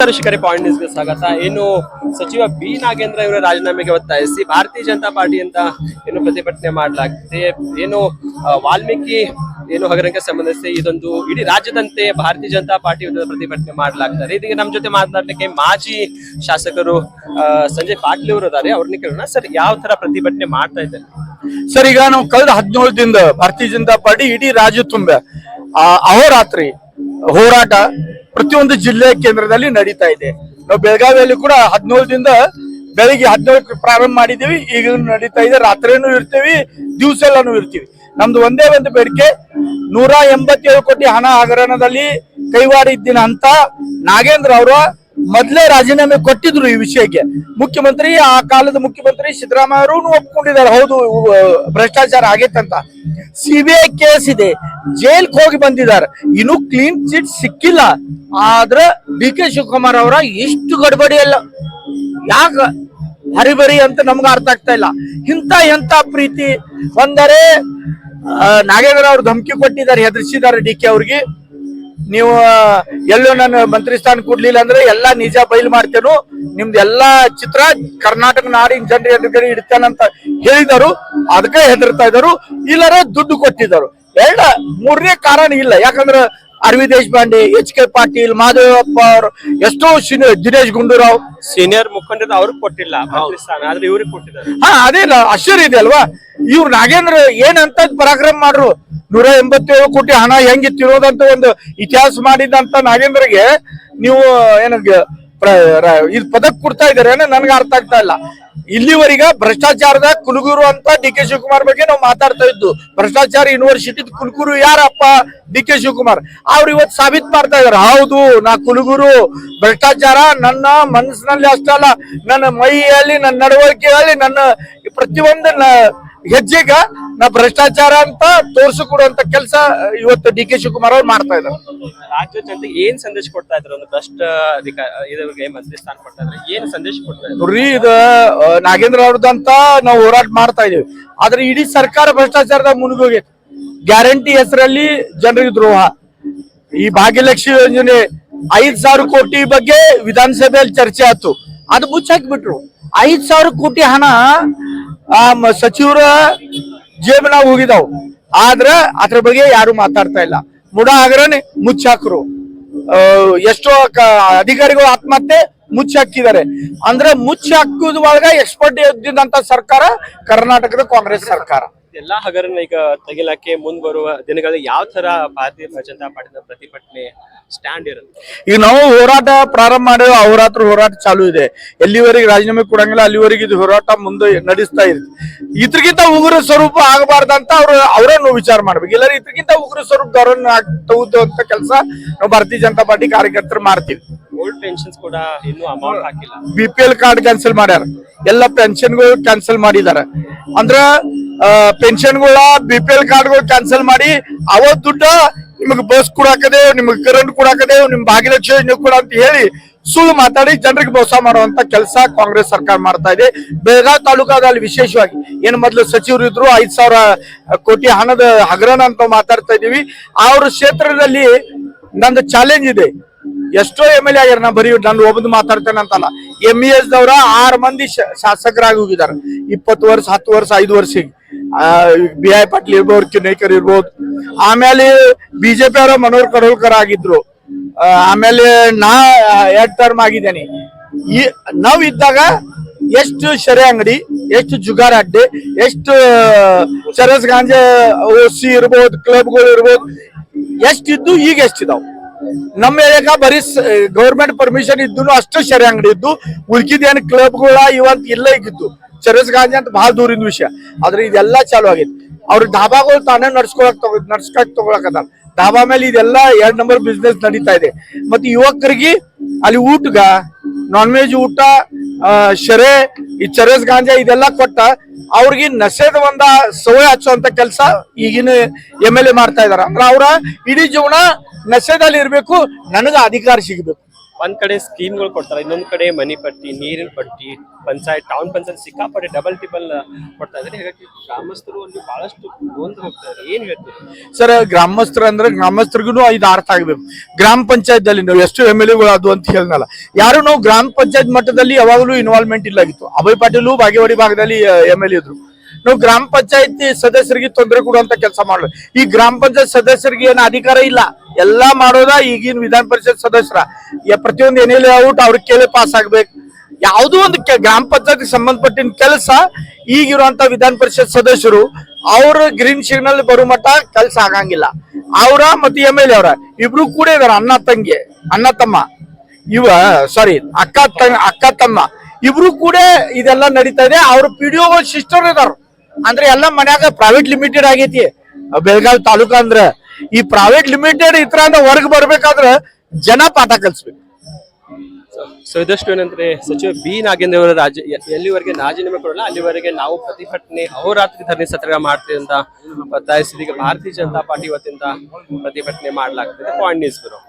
ಶಿಖರಿ point ನ್ಯೂಸ್ಗೆ ಸ್ವಾಗತ. ಏನು ಸಚಿವ ಬಿ ನಾಗೇಂದ್ರ ಇವರ ರಾಜೀನಾಮೆಗೆ ಒತ್ತಾಯಿಸಿ ಭಾರತೀಯ ಜನತಾ ಪಾರ್ಟಿಯಿಂದ ಏನು ಪ್ರತಿಭಟನೆ ಮಾಡಲಾಗ್ತಿದೆ. ಏನು ವಾಲ್ಮೀಕಿ ಏನು ಹಗರಣಕ್ಕೆ ಸಂಬಂಧಿಸಿ ಇದೊಂದು ಇಡೀ ರಾಜ್ಯದಂತೆ ಭಾರತೀಯ ಜನತಾ ಪಾರ್ಟಿ ವಿರುದ್ಧ ಪ್ರತಿಭಟನೆ ಮಾಡಲಾಗ್ತಾರೆ. ಇದೀಗ ನಮ್ಮ ಜೊತೆ ಮಾತನಾಡಲಿಕ್ಕೆ ಮಾಜಿ ಶಾಸಕರು ಸಂಜಯ್ ಪಾಟೀಲ್ ಅವರು ಇದ್ದಾರೆ. ಅವ್ರನ್ನ ಕೇಳೋಣ. ಸರ್, ಯಾವ ತರ ಪ್ರತಿಭಟನೆ ಮಾಡ್ತಾ ಇದ್ದಾರೆ? ಸರ್, ಈಗ ನಾವು ಕಳೆದ 17 ದಿನದ ಭಾರತೀಯ ಜನತಾ ಪಾರ್ಟಿ ಇಡೀ ರಾಜ್ಯ ತುಂಬ ಅಹೋರಾತ್ರಿ ಹೋರಾಟ ಪ್ರತಿಯೊಂದು ಜಿಲ್ಲೆ ಕೇಂದ್ರದಲ್ಲಿ ನಡೀತಾ ಇದೆ. ನಾವು ಬೆಳಗಾವಿಯಲ್ಲಿ ಕೂಡ 17 ದಿನದ ಬೆಳಿಗ್ಗೆ 17 ಪ್ರಾರಂಭ ಮಾಡಿದೀವಿ. ಈಗ ನಡೀತಾ ಇದೆ. ರಾತ್ರಿನೂ ಇರ್ತೀವಿ, ದಿವಸ ಎಲ್ಲಾನು ಇರ್ತೀವಿ. ನಮ್ದು ಒಂದೇ ಒಂದು ಬೇಡಿಕೆ, 187 ಕೋಟಿ ಹಣ ಹಗರಣದಲ್ಲಿ ಕೈವಾಡ ಇದ್ದಿನ ಅಂತ ನಾಗೇಂದ್ರ ಅವರ ಮೊದಲೇ ರಾಜೀನಾಮೆ ಕೊಟ್ಟಿದ್ರು ಈ ವಿಷಯಕ್ಕೆ. ಮುಖ್ಯಮಂತ್ರಿ, ಆ ಕಾಲದ ಮುಖ್ಯಮಂತ್ರಿ ಸಿದ್ದರಾಮಯ್ಯ ಅವರು ಒಪ್ಕೊಂಡಿದ್ದಾರೆ, ಹೌದು ಭ್ರಷ್ಟಾಚಾರ ಆಗೈತಂತ. ಸಿಬಿಐ ಕೇಸ್ ಇದೆ, ಜೈಲ್ಗೆ ಹೋಗಿ ಬಂದಿದ್ದಾರೆ, ಇನ್ನು ಕ್ಲೀನ್ ಚಿಟ್ ಸಿಕ್ಕಿಲ್ಲ. ಆದ್ರೆ ಡಿ ಕೆ ಶಿವಕುಮಾರ್ ಅವರ ಇಷ್ಟು ಗಡ್ಬಡಿ ಅಲ್ಲ, ಯಾಕ ಹರಿಬರಿ ಅಂತ ನಮ್ಗೆ ಅರ್ಥ ಆಗ್ತಾ ಇಲ್ಲ. ಎಂತ ಪ್ರೀತಿ ಒಂದರೆ ನಾಗೇಂದ್ರ ಅವ್ರು ಧಮಕಿ ಕೊಟ್ಟಿದ್ದಾರೆ, ಹೆದರ್ಸಿದ್ದಾರೆ ಡಿ ಕೆ ಅವ್ರಿಗೆ. ನೀವು ಎಲ್ಲೋ ನನ್ನ ಮಂತ್ರಿ ಸ್ಥಾನ ಕೊಡ್ಲಿಲ್ಲ ಅಂದ್ರೆ ಎಲ್ಲಾ ನಿಜ ಬಯಲು ಮಾಡ್ತೇನು, ನಿಮ್ದು ಎಲ್ಲಾ ಚಿತ್ರ ಕರ್ನಾಟಕ ನಾಡಿನ ಜನರ ಎದುರುಗಡೆ ಇಡ್ತೇನಂತ ಹೇಳಿದರು. ಅದಕ್ಕೆ ಹೆದರ್ತಾ ಇದ್ರು. ಇಲ್ಲರ ದುಡ್ಡು ಕೊಟ್ಟಿದ್ದಾರೆ. ಮೂರನೇ ಕಾರಣ ಇಲ್ಲ. ಯಾಕಂದ್ರೆ ಅರವಿಂದ್ ದೇಶಪಾಂಡೆ, ಎಚ್ ಕೆ ಪಾಟೀಲ್, ಮಾದೇವಪ್ಪ ಅವರು, ಎಷ್ಟೋ ದಿನೇಶ್ ಗುಂಡೂರಾವ್ ಸೀನಿಯರ್ ಮುಖಂಡರು ಅವ್ರಿಗೆ ಕೊಟ್ಟಿಲ್ಲ ಮಂತ್ರಿ ಸ್ಥಾನ, ಆದ್ರೆ ಇವ್ರಿಗೆ ಕೊಟ್ಟಿದ್ದಾರೆ. ಅದೇ ಆಶ್ಚರ್ಯ ಇದೆ ಅಲ್ವಾ? ಇವ್ರು ನಾಗೇಂದ್ರ ಏನಂತ ಪರಾಕ್ರಮ ಮಾಡ್ರು. 187 ಕೋಟಿ ಹಣ ಹೆಂಗಿತ್ತಿರೋದಂತ ಒಂದು ಇತಿಹಾಸ ಮಾಡಿದಂತ ನಾಗೇಂದ್ರಗೆ ನೀವು ಇದು ಪದಕ್ ಕೊಡ್ತಾ ಇದಾರೆ ನನ್ಗೆ ಅರ್ಥ ಆಗ್ತಾ ಇಲ್ಲ. ಇಲ್ಲಿವರೆಗೆ ಭ್ರಷ್ಟಾಚಾರದ ಕುಲಗುರು ಅಂತ ಡಿ ಕೆ ಶಿವಕುಮಾರ್ ಬಗ್ಗೆ ನಾವು ಮಾತಾಡ್ತಾ ಇದ್ದು. ಭ್ರಷ್ಟಾಚಾರ ಯೂನಿವರ್ಸಿಟಿ ಕುಲಗುರು ಯಾರಪ್ಪ? D K Shivakumar. ಅವ್ರು ಇವತ್ತು ಸಾಬೀತ್ ಮಾಡ್ತಾ ಇದಾರೆ, ಹೌದು ನಾ ಕುಲಗುರು. ಭ್ರಷ್ಟಾಚಾರ ನನ್ನ ಮನಸ್ಸಿನಲ್ಲಿ ಅಷ್ಟಲ್ಲ, ನನ್ನ ಮೈಯಲ್ಲಿ, ನನ್ನ ನಡವಳಿಕೆಯಲ್ಲಿ, ನನ್ನ ಪ್ರತಿಯೊಂದು ಹೆಜ್ಜೆಗ ನಾ ಭ್ರಷ್ಟಾಚಾರ ಅಂತ ತೋರಿಸಿಕೊಡುವಂತ ಕೆಲಸ ಇವತ್ತು ಡಿ ಕೆ ಶಿವಕುಮಾರ್ ಅವ್ರು ಮಾಡ್ತಾ ಇದ್ದಾರೆ. ರಾಜ್ಯ ಜನತೆಗೆ ಏನ್ ಸಂದೇಶ ಕೊಡ್ತಾ ಇದ್ರು? ಒಂದು ಭ್ರಷ್ಟ ಇದಕ್ಕೆ ಮಂತ್ರಿ ಸ್ಥಾನ ಕೊಡ್ತಾ ಇದ್ರೆ ಏನ್ ಸಂದೇಶ ಕೊಡ್ತಾ ಇದ್ರು? ನೋಡ್ರಿ, ಇದು ನಾಗೇಂದ್ರ ಅವ್ರದಂತ ನಾವು ಹೋರಾಟ ಮಾಡ್ತಾ ಇದೀವಿ. ಆದ್ರೆ ಇಡೀ ಸರ್ಕಾರ ಭ್ರಷ್ಟಾಚಾರದ ಮುಳುಗೋಗೈತೆ. ಗ್ಯಾರಂಟಿ ಹೆಸರಲ್ಲಿ ಜನರಿಗೆ ದ್ರೋಹ. ಈ ಭಾಗ್ಯಲಕ್ಷ್ಮಿ ಯೋಜನೆ 5,000 ಕೋಟಿ ಬಗ್ಗೆ ವಿಧಾನಸಭೆಯಲ್ಲಿ ಚರ್ಚೆ ಆಯ್ತು, ಅದು ಮುಚ್ಚಾಕ್ಬಿಟ್ರು. 5,000 ಕೋಟಿ ಹಣ ಸಚಿವರ ಜೇಬನ ಹೋಗಿದಾವ್, ಆದ್ರ ಅದ್ರ ಬಗ್ಗೆ ಯಾರು ಮಾತಾಡ್ತಾ ಇಲ್ಲ. ಮುಡಾ ಹಗರನೆ ಮುಚ್ಚಾಕ್ರು. ಎಷ್ಟೋ ಅಧಿಕಾರಿಗಳು ಆತ್ಮಹತ್ಯೆ ಮುಚ್ಚಾಕಿದ್ದಾರೆ. ಅಂದ್ರೆ ಮುಚ್ಚಾಕುದ ಒಳಗ ಎಕ್ಸ್ಪರ್ಟ್ ಇದ್ದಂತ ಸರ್ಕಾರ ಕರ್ನಾಟಕದ ಕಾಂಗ್ರೆಸ್ ಸರ್ಕಾರ. ಎಲ್ಲಾ ಹಗರಣ ಈಗ ತೆಗಿಲಕ್ಕೆ ಮುಂದ್ ಬರುವ ದಿನಗಳಲ್ಲಿ ಯಾವ ತರ ಭಾರತೀಯ ಜನತಾ ಪಾರ್ಟಿಯ ಪ್ರತಿಭಟನೆ ಸ್ಟ್ಯಾಂಡ್ ಇರುತ್ತೆ? ಈಗ ನಾವು ಹೋರಾಟ ಪ್ರಾರಂಭ ಮಾಡಿದ್ರೆ ಅಹೋರಾತ್ರ ಹೋರಾಟ ಚಾಲು ಇದೆ. ಎಲ್ಲಿವರೆಗೆ ರಾಜೀನಾಮೆ ಕೊಡಂಗಿಲ್ಲ ಅಲ್ಲಿವರೆಗೆ ಇದು ಹೋರಾಟ ಮುಂದೆ ನಡೆಸ್ತಾ ಇರುತ್ತೆ. ಇದ್ರಗಿಂತ ಉಗ್ರ ಸ್ವರೂಪ ಆಗಬಾರ್ದಂತ ಅವರನ್ನು ವಿಚಾರ ಮಾಡ್ಬೇಕು. ಇಲ್ಲರ ಇದ್ರಗಿಂತ ಉಗ್ರ ಸ್ವರೂಪದವರನ್ನ ತಗೋದಂತ ಕೆಲಸ ನಾವು ಭಾರತೀಯ ಜನತಾ ಪಾರ್ಟಿ ಕಾರ್ಯಕರ್ತರು ಮಾಡ್ತೀವಿ. ಓಲ್ಡ್ ಪೆನ್ಷನ್ಸ್ ಕೂಡ ಇನ್ನೂ ಅಮೌಂಟ್ ಹಾಕಿಲ್ಲ. BPL ಕಾರ್ಡ್ ಕ್ಯಾನ್ಸಲ್ ಮಾಡ್ಯಾರ, ಎಲ್ಲ ಪೆನ್ಷನ್ಗಳು ಕ್ಯಾನ್ಸಲ್ ಮಾಡಿದಾರೆ. ಅಂದ್ರ ಪೆನ್ಷನ್ಗಳ BPL ಕಾರ್ಡ್ಗಳು ಕ್ಯಾನ್ಸಲ್ ಮಾಡಿ ಅವತ್ ದುಡ್ಡ ನಿಮಗ್ ಬಸ್ ಕೊಡಾಕದೇವ್, ನಿಮಗ್ ಕರೆಂಟ್ ಕೊಡಾಕದೇವ್, ನಿಮ್ ಭಾಗ್ಯಲಕ್ಷ್ಮಿ ಯೋಜನೆ ಕೊಡ ಅಂತ ಹೇಳಿ ಸುಳ್ಳು ಮಾತಾಡಿ ಜನರಿಗೆ ಮೋಸ ಮಾಡುವಂತ ಕೆಲಸ ಕಾಂಗ್ರೆಸ್ ಸರ್ಕಾರ ಮಾಡ್ತಾ ಇದೆ. ಬೆಳಗಾವಿ ತಾಲೂಕಾದಲ್ಲಿ ವಿಶೇಷವಾಗಿ ಏನು ಮೊದಲು ಸಚಿವರು ಇದ್ರು, 5,000 ಕೋಟಿ ಹಣದ ಹಗರಣ ಅಂತ ಮಾತಾಡ್ತಾ ಇದೀವಿ. ಅವ್ರ ಕ್ಷೇತ್ರದಲ್ಲಿ ನಂದು ಚಾಲೆಂಜ್ ಇದೆ. ಎಷ್ಟೋ MLA ಆಗ್ಯಾರ, ನಾ ಬರೀ ನಾನು ಒಬ್ಬದು ಮಾತಾಡ್ತೇನೆ ಅಂತಲ್ಲ. MES ದವರ 6 ಮಂದಿ ಶಾಸಕರಾಗಿ ಹೋಗಿದ್ದಾರೆ. 20 ವರ್ಷ, 10 ವರ್ಷ, 5 ವರ್ಷಕ್ಕೆ. BI ಪಾಟೀಲ್ ಇರ್ಬೋದು, ಕಿನೇಕರ್ ಇರ್ಬೋದು. ಆಮೇಲೆ BJP ಅವರ ಮನೋಹರ್ ಕರೋಲ್ಕರ್ ಆಗಿದ್ರು. ಆಮೇಲೆ ನಾ 2 ಟರ್ಮ್ ಆಗಿದ್ದೇನೆ. ನಾವ್ ಇದ್ದಾಗ ಎಷ್ಟು ಶರೆ ಅಂಗಡಿ, ಎಷ್ಟು ಜುಗಾರ್ ಅಡ್ಡೆ, ಎಷ್ಟು ಚರಸ್ ಗಾಂಜಾ OC ಇರ್ಬೋದು, ಕ್ಲಬ್ಗಳು ಇರ್ಬೋದು, ಎಷ್ಟಿದ್ದು ಈಗ ಎಷ್ಟಿದಾವ್. ನಮ್ಮ ಏರಿಯಾಗ ಬರೀ ಗೌರ್ಮೆಂಟ್ ಪರ್ಮಿಷನ್ ಇದ್ದು ಅಷ್ಟು ಶರೆ ಅಂಗಡಿ ಇದ್ದು, ಉಳ್ಕಿದೇನು ಕ್ಲಬ್ಗಳ ಇವತ್ತು ಇಲ್ಲ ಈಗಿದ್ದು. ಚರಸ್ ಗಾಂಜಿ ಅಂತ ಬಹಳ ದೂರಿನ ವಿಷಯ. ಆದ್ರೆ ಇದೆಲ್ಲಾ ಚಾಲು ಆಗೈತಿ. ಅವ್ರ ಧಾಬಾಗಳು ತಾನೇ ನಡ್ಸ್ಕೊಳಕ್ ತಗೊಳಕತ್ತಾರ. ಧಾಬಾ ಮೇಲೆ ಇದೆಲ್ಲ 2 ನಂಬರ್ ಬಿಸ್ನೆಸ್ ನಡೀತಾ ಇದೆ. ಮತ್ತೆ ಯುವಕರಿಗೆ ಅಲ್ಲಿ ಊಟಗ ನಾನ್ ವೆಜ್ ಊಟ, ಶರೆ, ಈ ಚರಸ್ ಗಾಂಜಾ ಇದೆಲ್ಲ ಕೊಟ್ಟ ಅವ್ರಿಗೆ ನಶೆದ ಒಂದ ಸೋಯ ಹಚ್ಚುವಂತ ಕೆಲಸ ಈಗಿನ MLA ಮಾಡ್ತಾ ಇದಾರ. ಅಂದ್ರೆ ಅವ್ರ ಇಡೀ ಜೀವನ ನಶೆದಲ್ಲಿ ಇರ್ಬೇಕು, ನನಗ ಅಧಿಕಾರ ಸಿಗ್ಬೇಕು. ಒಂದ್ ಕಡೆ ಸ್ಕೀಮ್ಗಳು ಕೊಡ್ತಾರೆ, ಇನ್ನೊಂದ್ ಕಡೆ ಮನಿ ಪಟ್ಟಿ, ನೀರಿನ ಪಟ್ಟಿ, ಪಂಚಾಯತ್, ಟೌನ್ ಪಂಚಾಯತ್ ಸಿಕ್ಕಾಪಟ್ಟೆ ಡಬಲ್ ಟಿಬಲ್ ಕೊಡ್ತಾ ಇದ್ದಾರೆ. ಹೀಗಾಗಿ ಗ್ರಾಮಸ್ಥರು ಅಲ್ಲಿ ಬಹಳಷ್ಟು ಗೊಂದಲ ಹೋಗ್ತಾ ಇದ್ದಾರೆ. ಏನ್ ಹೇಳ್ತೀರಿ? ಸರ್, ಗ್ರಾಮಸ್ಥರು ಅಂದ್ರೆ ಗ್ರಾಮಸ್ಥರಿಗೂ ಇದು ಅರ್ಥ ಆಗ್ಬೇಕು. ಗ್ರಾಮ ಪಂಚಾಯತ್ ಅಲ್ಲಿ ನಾವು ಎಷ್ಟು MLA ಅದು ಅಂತ ಹೇಳಿದ್ನಲ್ಲ, ಯಾರು ನಾವು ಗ್ರಾಮ ಪಂಚಾಯತ್ ಮಟ್ಟದಲ್ಲಿ ಯಾವಾಗಲೂ ಇನ್ವಾಲ್ವ್ಮೆಂಟ್ ಇಲ್ಲ ಆಗಿತ್ತು. ಅಭಯ್ ಪಾಟೀಲು ಬಾಗೇವಾಡಿ ಭಾಗದಲ್ಲಿ MLA ಇದ್ರು. ನಾವು ಗ್ರಾಮ ಪಂಚಾಯತಿ ಸದಸ್ಯರಿಗೆ ತೊಂದರೆ ಕೊಡುವಂತ ಕೆಲಸ ಮಾಡಲು, ಈ ಗ್ರಾಮ ಪಂಚಾಯತ್ ಸದಸ್ಯರಿಗೆ ಏನು ಅಧಿಕಾರ ಇಲ್ಲ, ಎಲ್ಲಾ ಮಾಡೋದ ಈಗಿನ ವಿಧಾನ ಪರಿಷತ್ ಸದಸ್ಯರ. ಪ್ರತಿಯೊಂದು ಏನೇ ಲೇಔಟ್ ಅವ್ರಿಗೆ ಕೇಳಿ ಪಾಸ್ ಆಗ್ಬೇಕು. ಯಾವುದೋ ಒಂದು ಗ್ರಾಮ ಪಂಚಾಯತ್ ಸಂಬಂಧಪಟ್ಟಿನ ಕೆಲಸ ಈಗಿರುವಂತ ವಿಧಾನ ಪರಿಷತ್ ಸದಸ್ಯರು ಅವ್ರ ಗ್ರೀನ್ ಸಿಗ್ನಲ್ ಬರೋ ಮಟ್ಟ ಕೆಲಸ ಆಗಂಗಿಲ್ಲ. ಅವರ ಮತ್ತೆ MLA ಅವರ ಇಬ್ರು ಕೂಡ ಇದಾರ, ಅಣ್ಣ ತಮ್ಮ ಅಕ್ಕ ತಮ್ಮ ಇಬ್ರು ಕೂಡ ಇದೆಲ್ಲ ನಡೀತಾ ಇದೆ. ಅವ್ರ PDO ಸಿಸ್ಟರ್ ಇದಾರ, ಅಂದ್ರೆ ಎಲ್ಲ ಮನ್ಯಾಗ ಪ್ರೈವೇಟ್ ಲಿಮಿಟೆಡ್ ಆಗೈತಿ. ಬೆಳಗಾವಿ ತಾಲೂಕ ಅಂದ್ರ ಈ ಪ್ರೈವೇಟ್ ಲಿಮಿಟೆಡ್ ಇತರ ಹೊರಗ್ ಬರ್ಬೇಕಾದ್ರ ಜನ ಪಾಠ ಕಲಿಸ್ಬೇಕು. ಸೊ ಇದಷ್ಟು ಏನಂದ್ರೆ ಸಚಿವ ಬಿ ನಾಗೇಂದ್ರ ಅವರ ಎಲ್ಲಿವರೆಗೆ ರಾಜೀನಾಮೆ ಕೊಡಲ್ಲ ಅಲ್ಲಿವರೆಗೆ ನಾವು ಪ್ರತಿಭಟನೆ ಅಹೋರಾತ್ರಿ ಧರಣಿ ಸತ್ಯಾಗ್ರಹ ಮಾಡ್ತೀವಿ ಅಂತ ಒತ್ತಾಯಿಸಿದ. ಈಗ ಭಾರತೀಯ ಜನತಾ ಪಾರ್ಟಿ ವತಿಯಿಂದ ಪ್ರತಿಭಟನೆ ಮಾಡಲಾಗ್ತದೆ. Point news bureau.